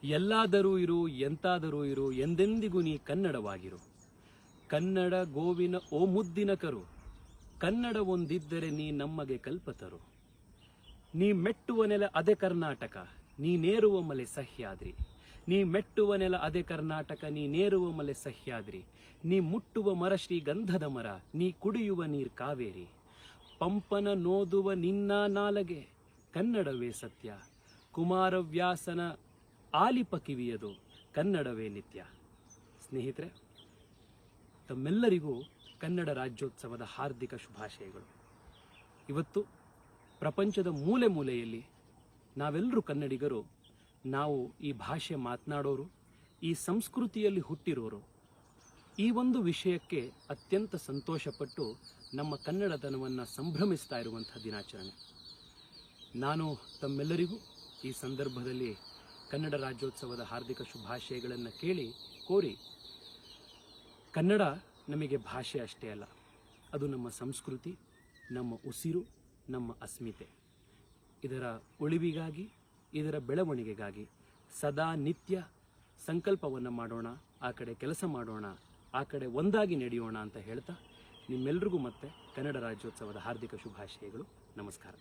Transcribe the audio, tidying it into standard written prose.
ಎಲ್ಲಾದರೂ ಇರು ಎಂತಾದರೂ ಇರು ಎಂದೆಂದಿಗೂ ನೀ ಕನ್ನಡವಾಗಿರು. ಕನ್ನಡ ಗೋವಿನ ಓ ಮುದ್ದಿನ ಕರು, ಕನ್ನಡ ಒಂದಿದ್ದರೆ ನೀ ನಮಗೆ ಕಲ್ಪತರು. ನೀ ಮೆಟ್ಟುವ ನೆಲ ಅದೇ ಕರ್ನಾಟಕ, ನೀ ನೇರುವ ಮಲೆ ಸಹ್ಯಾದ್ರಿ. ನೀ ಮೆಟ್ಟುವ ನೆಲ ಅದೇ ಕರ್ನಾಟಕ, ನೀ ನೇರುವ ಮಲೆ ಸಹ್ಯಾದ್ರಿ. ನೀ ಮುಟ್ಟುವ ಮರ ಶ್ರೀಗಂಧದ ಮರ, ನೀ ಕುಡಿಯುವ ನೀರ್ ಕಾವೇರಿ. ಪಂಪನ ನೋದುವ ನಿನ್ನ ನಾಲಗೆ ಕನ್ನಡವೇ ಸತ್ಯ, ಕುಮಾರವ್ಯಾಸನ ಆಲಿಪ ಕಿವಿಯದು ಕನ್ನಡವೇ ನಿತ್ಯ. ಸ್ನೇಹಿತರೆ, ತಮ್ಮೆಲ್ಲರಿಗೂ ಕನ್ನಡ ರಾಜ್ಯೋತ್ಸವದ ಹಾರ್ದಿಕ ಶುಭಾಶಯಗಳು. ಇವತ್ತು ಪ್ರಪಂಚದ ಮೂಲೆ ಮೂಲೆಯಲ್ಲಿ ನಾವೆಲ್ಲರೂ ಕನ್ನಡಿಗರು, ನಾವು ಈ ಭಾಷೆ ಮಾತನಾಡೋರು, ಈ ಸಂಸ್ಕೃತಿಯಲ್ಲಿ ಹುಟ್ಟಿರೋರು, ಈ ಒಂದು ವಿಷಯಕ್ಕೆ ಅತ್ಯಂತ ಸಂತೋಷಪಟ್ಟು ನಮ್ಮ ಕನ್ನಡತನವನ್ನು ಸಂಭ್ರಮಿಸ್ತಾ ಇರುವಂಥ ದಿನಾಚರಣೆ. ನಾನು ತಮ್ಮೆಲ್ಲರಿಗೂ ಈ ಸಂದರ್ಭದಲ್ಲಿ ಕನ್ನಡ ರಾಜ್ಯೋತ್ಸವದ ಹಾರ್ದಿಕ ಶುಭಾಶಯಗಳನ್ನು ಕೋರಿ, ಕನ್ನಡ ನಮಗೆ ಭಾಷೆ ಅಷ್ಟೇ ಅಲ್ಲ, ಅದು ನಮ್ಮ ಸಂಸ್ಕೃತಿ, ನಮ್ಮ ಉಸಿರು, ನಮ್ಮ ಅಸ್ಮಿತೆ. ಇದರ ಉಳಿವಿಗಾಗಿ, ಇದರ ಬೆಳವಣಿಗೆಗಾಗಿ ಸದಾ ನಿತ್ಯ ಸಂಕಲ್ಪವನ್ನು ಮಾಡೋಣ, ಆ ಕಡೆ ಕೆಲಸ ಮಾಡೋಣ, ಆ ಕಡೆ ಒಂದಾಗಿ ನಡೆಯೋಣ ಅಂತ ಹೇಳ್ತಾ ನಿಮ್ಮೆಲ್ರಿಗೂ ಮತ್ತೆ ಕನ್ನಡ ರಾಜ್ಯೋತ್ಸವದ ಹಾರ್ದಿಕ ಶುಭಾಶಯಗಳು. ನಮಸ್ಕಾರ.